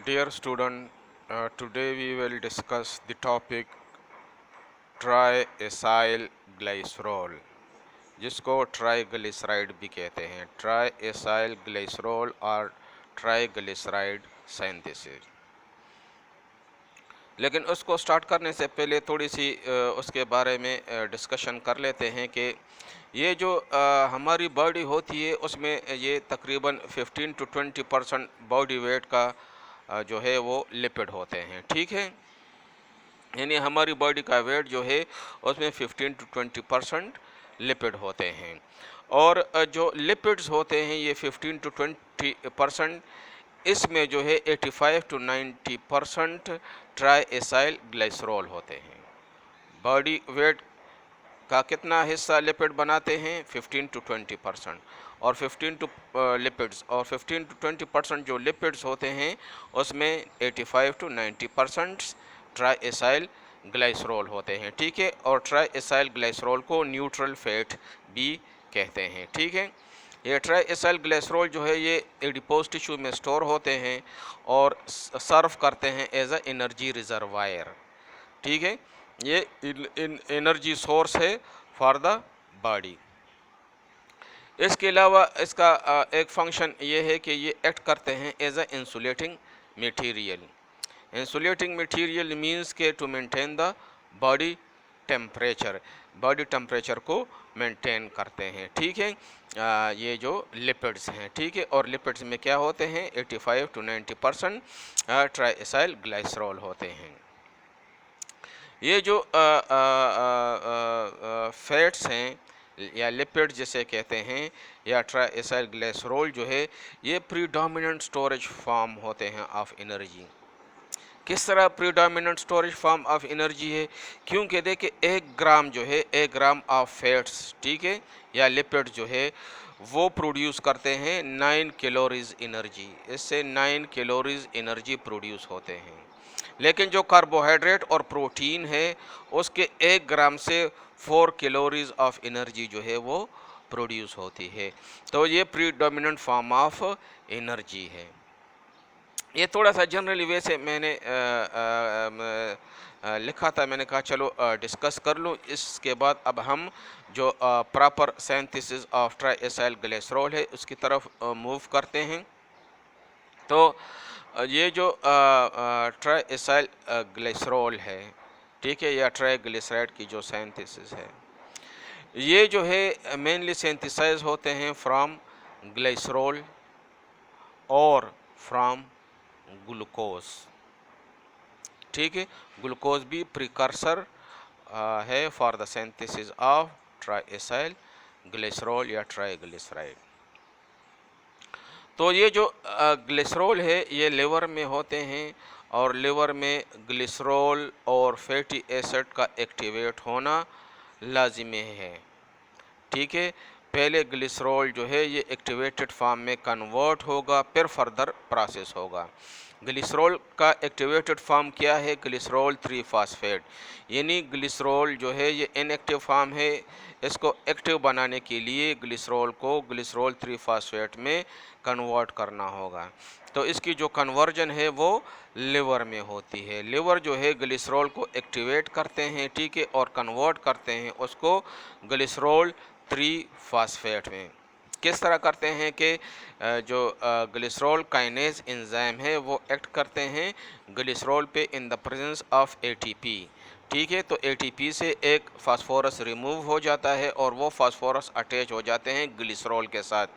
Dear student, today we will discuss the topic triacyl glycerol, जिसको triglyceride भी कहते हैं। ट्राइएसाइल ग्लिसरॉल और ट्राइग्लिसराइड सिंथेसिस। लेकिन उसको स्टार्ट करने से पहले थोड़ी सी उसके बारे में डिस्कशन कर लेते हैं कि ये जो हमारी बॉडी होती है उसमें ये तकरीबन 15 to 20% बॉडी वेट का जो है वो लिपिड होते हैं। ठीक है, यानी हमारी बॉडी का वेट जो है उसमें 15 to 20% लिपिड होते हैं। और जो लिपिड्स होते हैं ये 15 to 20%, इसमें जो है 85 to 90% ट्राइएसाइल ग्लिसरॉल होते हैं। बॉडी वेट का कितना हिस्सा लिपिड बनाते हैं? 15 to 20%। और 15 टू लिपिड्स और 15 to 20% जो लिपिड्स होते हैं उसमें 85 to 90% ट्राइएसाइल ग्लिसरॉल होते हैं। ठीक है, और ट्राइएसाइल ग्लिसरॉल को न्यूट्रल फैट भी कहते हैं। ठीक है, ये ट्राइएसाइल ग्लिसरॉल जो है ये एडिपोज टिश्यू में स्टोर होते हैं और सर्व करते हैं एज अ एनर्जी रिजर्वायर। ठीक है, ये एनर्जी सोर्स है फॉर द बॉडी। इसके अलावा इसका एक फंक्शन ये है कि ये एक्ट करते हैं as a insulating material. Insulating material means के to maintain the body temperature, body temperature को मेंटेन करते हैं। ठीक है, ये जो लिपिड्स हैं। ठीक है, और लिपिड्स में क्या होते हैं? 85 to 90% ट्राइएसाइल ग्लिसरॉल होते हैं। ये जो फैट्स हैं या लिपिड जिसे कहते हैं या ट्राइएसाइल ग्लिसरॉल जो है ये प्रीडोमिनेंट स्टोरेज फॉर्म होते हैं ऑफ एनर्जी। किस तरह predominant storage form of energy है? क्योंकि देखिए 1 ग्राम जो है 1 ग्राम ऑफ फैट्स, ठीक है, या लिपिड जो है वो प्रोड्यूस करते हैं 9 कैलोरीज एनर्जी। इससे 9 कैलोरीज एनर्जी प्रोड्यूस होते हैं। लेकिन जो कार्बोहाइड्रेट और प्रोटीन है उसके 1 ग्राम से 4 कैलोरीज ऑफ एनर्जी जो है वो प्रोड्यूस होती है। तो ये प्रीडोमिनेंट फॉर्म ऑफ एनर्जी है। ये थोड़ा सा जनरली वैसे मैंने लिखा था, मैंने कहा चलो डिस्कस कर लूँ। इसके बाद अब हम जो proper synthesis of triacyl glycerol है उसकी तरफ मूव करते हैं। तो ये जो ट्राइएसाइल ग्लिसरॉल है, ठीक है, या ट्राइग्लिसराइड की जो सिंथेसिस है ये जो है मेनली सिंथेसाइज होते हैं फ्रॉम ग्लिसरॉल और फ्रॉम ग्लूकोज। ठीक है, ग्लूकोज भी प्रिकर्सर है for the synthesis of triacyl glycerol या ट्राइग्लिसराइड। तो ये जो ग्लिसरॉल है ये लिवर में होते हैं और लिवर में ग्लिसरॉल और फैटी एसिड का एक्टिवेट होना लाजिमी है। ठीक है, पहले ग्लिसरॉल जो है ये एक्टिवेटेड फॉर्म में कन्वर्ट होगा फिर फर्दर प्रोसेस होगा। ग्लिसरॉल का एक्टिवेटेड फॉर्म क्या है? ग्लिसरॉल 3-फॉस्फेट। यानी ग्लिसरॉल जो है ये इनएक्टिव फॉर्म है, इसको एक्टिव बनाने के लिए ग्लिसरॉल को ग्लिसरॉल 3-फॉस्फेट में कन्वर्ट करना होगा। तो इसकी जो कन्वर्जन है वो लिवर में होती है। लिवर जो है ग्लिसरॉल को एक्टिवेट करते हैं, ठीक है, और कन्वर्ट करते हैं उसको ग्लिसरॉल 3-फॉस्फेट में। किस तरह करते हैं कि जो ग्लिसरॉल काइनेज एंजाइम है वो एक्ट करते हैं ग्लिसरॉल पे in the presence of ATP. ठीक है, तो एटीपी से एक फास्फोरस रिमूव हो जाता है और वो फास्फोरस अटैच हो जाते हैं ग्लिसरॉल के साथ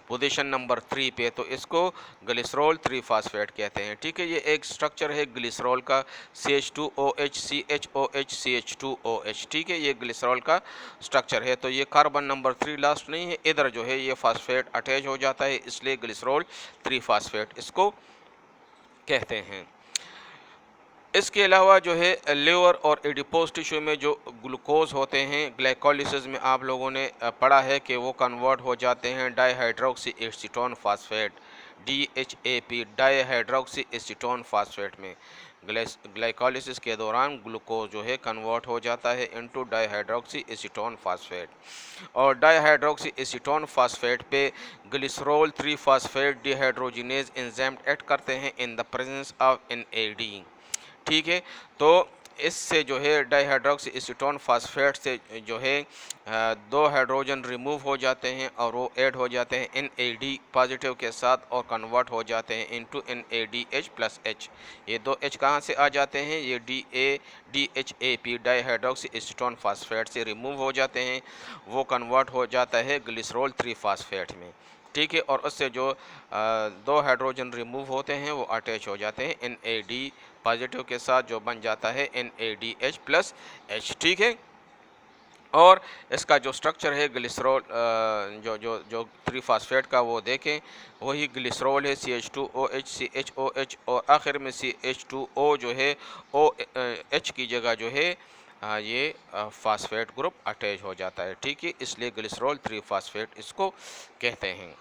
पोजीशन नंबर 3 पे, तो इसको ग्लिसरॉल 3-फॉस्फेट कहते हैं। ठीक है, ये एक स्ट्रक्चर है ग्लिसरॉल का CH2OH CHOH CH2OH। ठीक है, ये ग्लिसरॉल का स्ट्रक्चर है। तो ये कार्बन नंबर 3 लास्ट नहीं है, इधर जो है ये फास्फेट अटैच हो जाता है, इसलिए ग्लिसरॉल 3-फॉस्फेट इसको कहते हैं। इसके अलावा जो है लिवर और एडिपोज टिश्यू में जो ग्लूकोज होते हैं ग्लाइकोलिसिस में आप लोगों ने पढ़ा है कि वो कन्वर्ट हो जाते हैं dihydroxy acetone phosphate DHAP dihydroxy acetone phosphate में। ग्लाइकोलिसिस के दौरान ग्लूकोज जो है कन्वर्ट हो जाता है इनटू डाईहाइड्रोक्सी एसीटोन फास्फेट, और डाईहाइड्रोक्सी एसीटोन फास्फेट पे glycerol 3 phosphate dehydrogenase enzyme act करते हैं इन द प्रेजेंस ऑफ NAD। ठीक है, तो इससे जो है डाईहाइड्रोक्सी एसीटोन फास्फेट से जो है दो हाइड्रोजन रिमूव हो जाते हैं और वो ऐड हो जाते हैं NAD पॉजिटिव के साथ और कन्वर्ट हो जाते हैं इनटू NADH+H। ये दो H कहाँ से आ जाते हैं, ये DHAP डाईहाइड्रोक्सी एसीटोन फास्फेट से रिमूव हो जाते हैं, वो कन्वर्ट हो जाता है ग्लिसरॉल 3 फास्फेट में। ठीक है, और उससे जो दो हाइड्रोजन रिमूव होते हैं वो अटैच हो जाते हैं NAD पॉजिटिव के साथ, जो बन जाता है NADH+H। ठीक है, और इसका जो स्ट्रक्चर है ग्लिसरॉल जो जो जो 3 फास्फेट का वो देखें, वही ग्लिसरॉल है CH2OH CHOH, और आखिर में CH2O जो है OH की जगह जो है ये फास्फेट ग्रुप अटैच हो जाता है। ठीक है, इसलिए ग्लिसरॉल 3 फास्फेट इसको कहते हैं।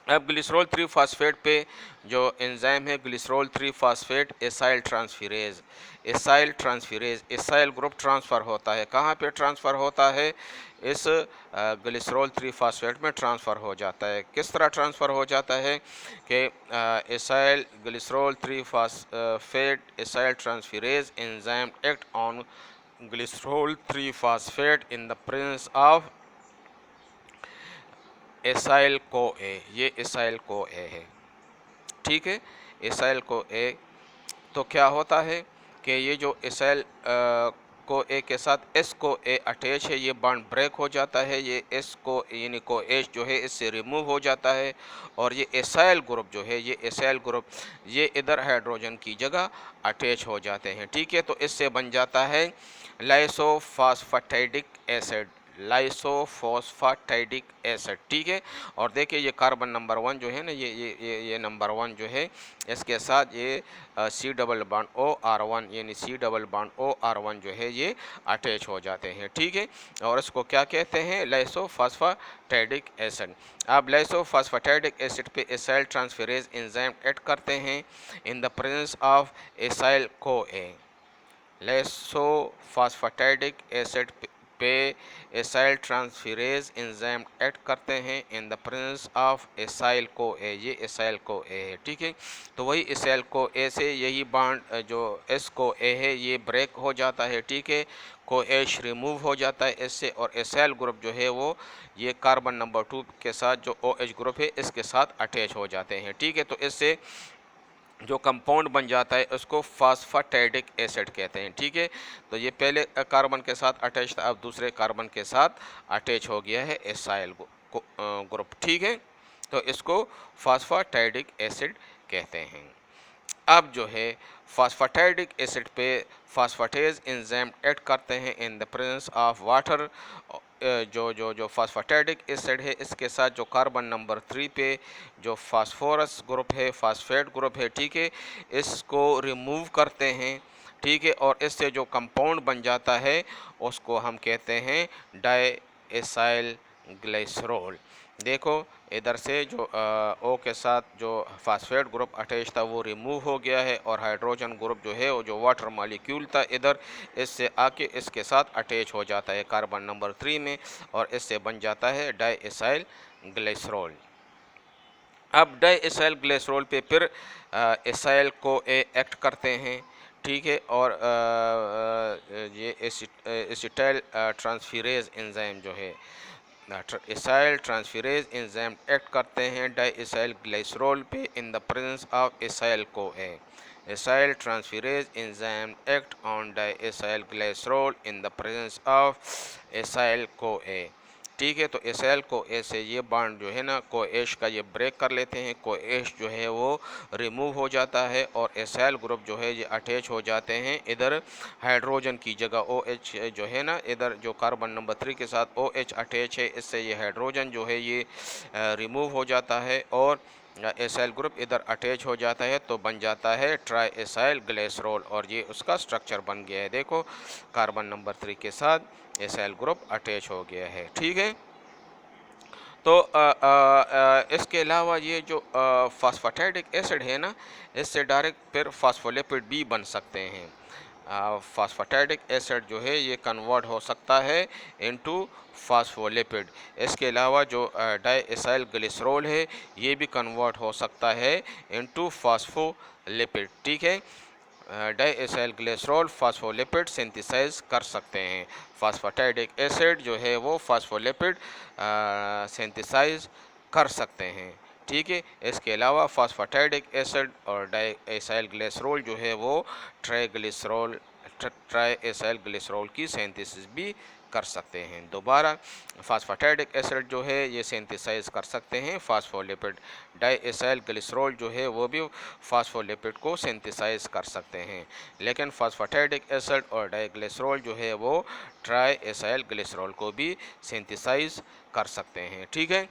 अब ग्लिसरॉल 3 फास्फेट पे जो एंजाइम है glycerol 3 phosphate acyl transferase acyl group transfer होता है। कहाँ पे ट्रांसफ़र होता है, इस ग्लिसरॉल 3 फास्फेट में ट्रांसफ़र हो जाता है। किस तरह ट्रांसफ़र हो जाता है कि acyl glycerol 3 phosphate acyl transferase enzyme act on glycerol 3 phosphate in the presence of acyl को ए, ये एसाइल को ए है। ठीक है, एसाइल को ए, तो क्या होता है कि ये जो एसाइल को ए के साथ एस को ए अटैच है, ये बॉन्ड ब्रेक हो जाता है, ये एस को यानी को एच जो है इससे रिमूव हो जाता है, और ये एसाइल ग्रुप जो है ये एसाइल ग्रुप ये इधर हाइड्रोजन की जगह अटैच हो जाते हैं। ठीक है, तो इससे बन जाता है लाइसोफॉस्फेटिडिक एसिड, लाइसोफॉस्फेटिडिक एसिड। ठीक है, और देखिए ये कार्बन नंबर 1 जो है ना, ये नंबर 1 जो है इसके साथ ये C डबल बॉन्ड OR1 यानी C डबल बॉन्ड OR1 जो है ये अटैच हो जाते हैं। ठीक है, और इसको क्या कहते हैं, लाइसोफॉस्फेटिडिक एसिड। अब लाइसोफॉस्फेटिडिक एसिड पे एसाइल ट्रांसफेरेज एंजाइम ऐड करते हैं इन द प्रेजेंस ऑफ एसाइल को ए। लाइसोफॉस्फेटिडिक एसिड पे एसाइल ट्रांसफेरेज एंजाइम ऐड करते हैं इन द प्रेजेंस ऑफ एसाइल को ए, ये एसाइल को ए है। ठीक है, तो वही एसाइल को ए से यही बॉन्ड जो एस को ए है ये ब्रेक हो जाता है। ठीक है, को एच रिमूव हो जाता है इससे, और एसाइल ग्रुप जो है वो ये कार्बन नंबर 2 के साथ जो OH ग्रुप है इसके साथ अटैच हो जाते हैं। ठीक है, तो इससे जो कंपाउंड बन जाता है उसको फास्फेटिडिक एसिड कहते हैं। ठीक है, तो ये पहले कार्बन के साथ अटैच था, अब दूसरे कार्बन के साथ अटैच हो गया है एसाइल ग्रुप। ठीक है, तो इसको फास्फेटिडिक एसिड कहते हैं। अब जो है फास्फेटिडिक एसिड पे फास्फेटेज एंजाइम ऐड करते हैं इन द प्रेजेंस ऑफ वाटर। जो फास्फेटिडिक एसिड है इसके साथ जो कार्बन नंबर 3 पे जो फास्फोरस ग्रुप है फास्फेट ग्रुप है, ठीक है, इसको रिमूव करते हैं। ठीक है, और इससे जो कंपाउंड बन जाता है उसको हम कहते हैं डाई एसाइल ग्लिसरॉल। देखो इधर से जो O के साथ जो फास्फेट ग्रुप अटैच था वो रिमूव हो गया है, और हाइड्रोजन ग्रुप जो है वो जो वाटर मॉलिक्यूल था इधर इससे आके इसके साथ अटैच हो जाता है कार्बन नंबर 3 में, और इससे बन जाता है डाई एसाइल ग्लिसरॉल। अब डाई एसाइल ग्लिसरॉल पे फिर एसाइल को ए एक्ट करते हैं। ठीक है, और ये एसिटाइल ट्रांसफेरेज एंजाइम जो है एसाइल ट्रांसफेरेज एंजाइम एक्ट करते हैं डाई एसाइल ग्लिसरॉल पे in the presence of acyl CoA. Acyl transferase enzyme act on di acyl glycerol in the presence of acyl CoA. ठीक है, तो acyl को ए से ये बॉन्ड जो है ना को एश का ये ब्रेक कर लेते हैं, को एश जो है वो रिमूव हो जाता है, और एसाइल ग्रुप जो है ये अटैच हो जाते हैं इधर हाइड्रोजन की जगह OH जो है ना, इधर जो कार्बन नंबर 3 के साथ OH अटैच है इससे ये हाइड्रोजन जो है ये रिमूव हो जाता है, और एसाइल ग्रुप इधर अटैच हो जाता है, तो बन जाता है ट्राई एसाइल ग्लिसरॉल, और ये उसका स्ट्रक्चर बन गया है। देखो कार्बन नंबर 3 के साथ एसाइल ग्रुप अटैच हो गया है। ठीक है, तो इसके अलावा ये जो फास्फेटिक एसिड है ना, इससे डायरेक्ट फिर फास्फोलिपिड भी बन सकते हैं। फास्फेटिक एसिड जो है ये कन्वर्ट हो सकता है इनटू फास्फोलिपिड। इसके अलावा जो डाइएसाइल ग्लिसरॉल है ये भी कन्वर्ट हो सकता है इनटू फास्फोलिपिड। ठीक है, डाइएसाइल ग्लिसरॉल फास्फोलिपिड सिंथेसाइज कर सकते हैं। फास्फेटिक एसिड जो है वो फास्फोलिपिड सिंथेसाइज कर सकते हैं। ठीक है, इसके अलावा फास्फेटिक एसिड और डाइएसाइल ग्लिसरॉल जो है वो ट्राइएसाइल ग्लिसरॉल की सिंथेसिस भी कर सकते हैं। दोबारा, फास्फेटिक एसिड जो है ये सिंथेसाइज कर सकते हैं फास्फोलिपिड। डाइएसाइल ग्लिसरॉल जो है वो भी फास्फोलिपिड को सिंथेसाइज कर सकते हैं, लेकिन फास्फेटिक एसिड और डाइग्लिसरॉल जो है वो ट्राइएसाइल ग्लिसरॉल को भी सिंथेसाइज कर सकते हैं। ठीक है,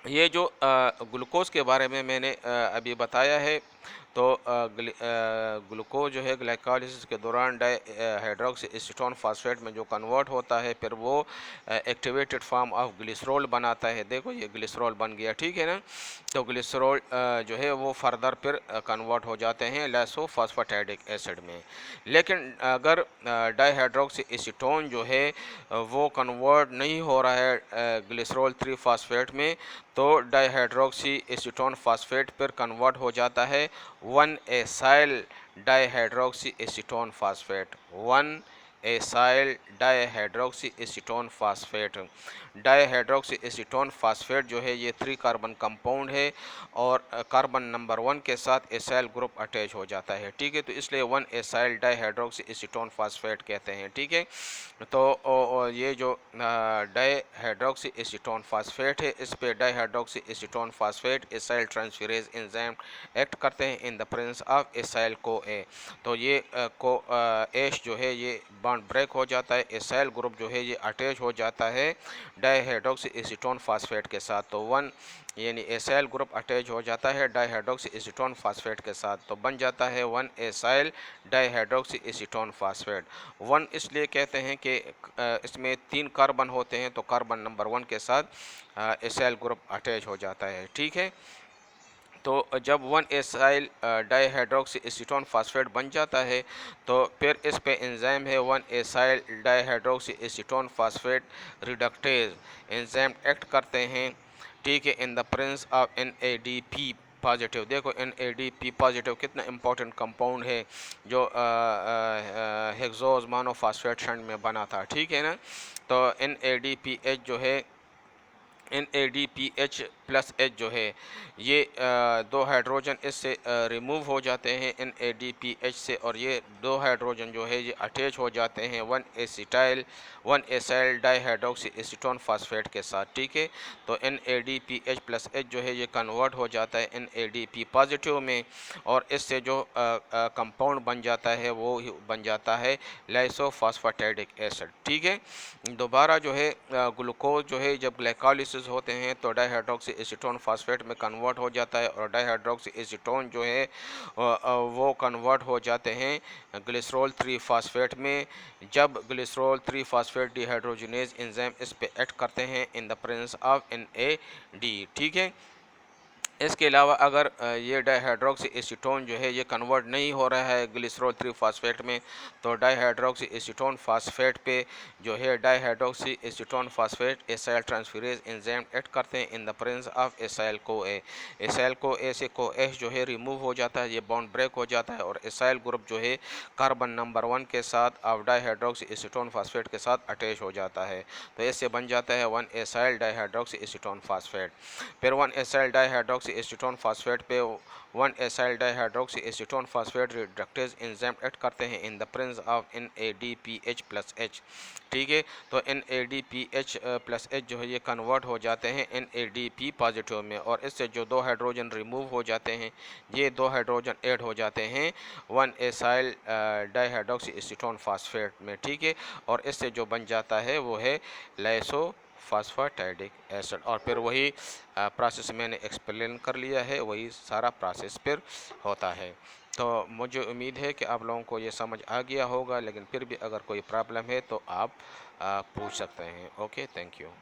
ये जो ग्लूकोज़ के बारे में मैंने अभी बताया है, तो ग्लूकोज जो है ग्लाइकोलिसिस के दौरान हाइड्रोक्सी एसीटोन फास्फेट में जो कन्वर्ट होता है, फिर वो एक्टिवेटेड फॉर्म ऑफ ग्लिसरॉल बनाता है। देखो ये ग्लिसरॉल बन गया, ठीक है ना। तो ग्लिसरॉल जो है वो फर्दर फिर कन्वर्ट हो जाते हैं लाइसोफॉस्फेटिक एसिड में। लेकिन अगर डाईहाइड्रोक्सी एसीटोन जो है वो कन्वर्ट नहीं हो रहा है ग्लिसरॉल 3 फास्फेट में, तो डाईहाइड्रोक्सी एसीटोन फास्फेट पर कन्वर्ट हो जाता है 1 acyl dihydroxy acetone phosphate. 1 acyl dihydroxy acetone phosphate. Dihydroxy acetone phosphate जो है ये 3 कार्बन कंपाउंड है और कार्बन नंबर 1 के साथ एसाइल ग्रुप अटैच हो जाता है। ठीक है, तो इसलिए 1 एसाइल डाईहाइड्रोक्सी एसीटोन फास्फेट कहते हैं। ठीक है, तो ये जो डाईहाइड्रोक्सी एसीटोन फास्फेट है, इस पे dihydroxy acetone phosphate acyl transferase enzyme act करते हैं इन द प्रेजेंस ऑफ एसाइल को ए। तो ये को एश जो है ये बॉन्ड ब्रेक हो जाता है, एसाइल ग्रुप जो है ये अटैच हो जाता है डाईहाइड्रोक्सी एसीटोन फास्फेट के साथ। तो 1 यानी एसाइल ग्रुप अटैच हो जाता है डाईहाइड्रोक्सी एसीटोन फास्फेट के साथ, तो बन जाता है 1 एसाइल डाईहाइड्रोक्सी एसीटोन फास्फेट। 1 इसलिए कहते हैं कि इसमें 3 कार्बन होते हैं, तो कार्बन नंबर 1 के साथ एसाइल ग्रुप अटैच हो जाता है। ठीक है, तो जब 1 एसाइल डाईहाइड्रोक्सी एसीटोन फास्फेट बन जाता है, तो फिर इस पे एंजाइम है 1 acyl dihydroxy acetone phosphate reductase enzyme act करते हैं। ठीक है, इन the presence of NADP positive. देखो NADP पॉजिटिव कितना इंपॉर्टेंट कंपाउंड है जो हेक्सोज मोनोफॉस्फेट शंट में बना था। ठीक है ना, तो NADPH जो है NADPH प्लस H जो है ये 2 हाइड्रोजन इससे रिमूव हो जाते हैं NADPH से, और ये 2 हाइड्रोजन जो है ये अटैच हो जाते हैं 1 एसाइल डाईहाइड्रोक्सी एसीटोन फास्फेट के साथ। ठीक है, तो NADPH प्लस H जो है ये कन्वर्ट हो जाता है NADP पॉजिटिव में, और इससे जो कंपाउंड बन जाता है वो बन जाता है लाइसोफॉस्फेटिक एसिड। ठीक है, दोबारा जो है ग्लूकोज जो है जब ग्लाइकोलिसिस होते हैं तो डाईहाइड्रोक्सी एसीटोन फास्फेट में कन्वर्ट हो जाता है, और डाईहाइड्रोक्सी एसीटोन जो है वो कन्वर्ट हो जाते हैं ग्लिसरॉल 3 फास्फेट में। जब ग्लिसरॉल 3 फास्फेट डिहाइड्रोजनेज एंजाइम इस पे एक्ट करते हैं इन द प्रेजेंस ऑफ NAD। ठीक है, इसके अलावा अगर ये डाईहाइड्रोक्सी एसीटोन जो है ये कन्वर्ट नहीं हो रहा है ग्लिसरॉल 3 फास्फेट में, तो डाईहाइड्रोक्सी एसीटोन फास्फेट पे जो है dihydroxy acetone phosphate acyl transferase enzyme act करते हैं इन the presence of acyl CoA. Acyl को ए से को एच जो है रिमूव हो जाता है, ये बॉन्ड ब्रेक हो जाता है, और एसाइल ग्रुप जो है कार्बन नंबर 1 के साथ ऑफ डाईहाइड्रोक्सी एसीटोन फास्फेट के साथ अटैच हो जाता है। तो इससे बन जाता है 1 एसाइल डाईहाइड्रोक्सी एसीटोन फास्फेट। फिर 1 एसाइल डाईहाइड्रोक्सी एसीटोन फास्फेट पे 1 acyl dihydroxy acetone phosphate reductase enzyme act करते हैं इन the presence of NADPH plus H। ठीक है, तो NADPH प्लस H जो है ये कन्वर्ट हो जाते हैं NADP पॉजिटिव में, और इससे जो 2 हाइड्रोजन रिमूव हो जाते हैं ये 2 हाइड्रोजन ऐड हो जाते हैं 1 एसाइल डाईहाइड्रोक्सी एसीटोन फास्फेट में। ठीक है, और इससे जो बन जाता है वो है लाइसो फास्फेटिक एसिड, और फिर वही प्रोसेस मैंने एक्सप्लेन कर लिया है, वही सारा प्रोसेस फिर होता है। तो मुझे उम्मीद है कि आप लोगों को ये समझ आ गया होगा, लेकिन फिर भी अगर कोई प्रॉब्लम है तो आप पूछ सकते हैं। Okay, thank you.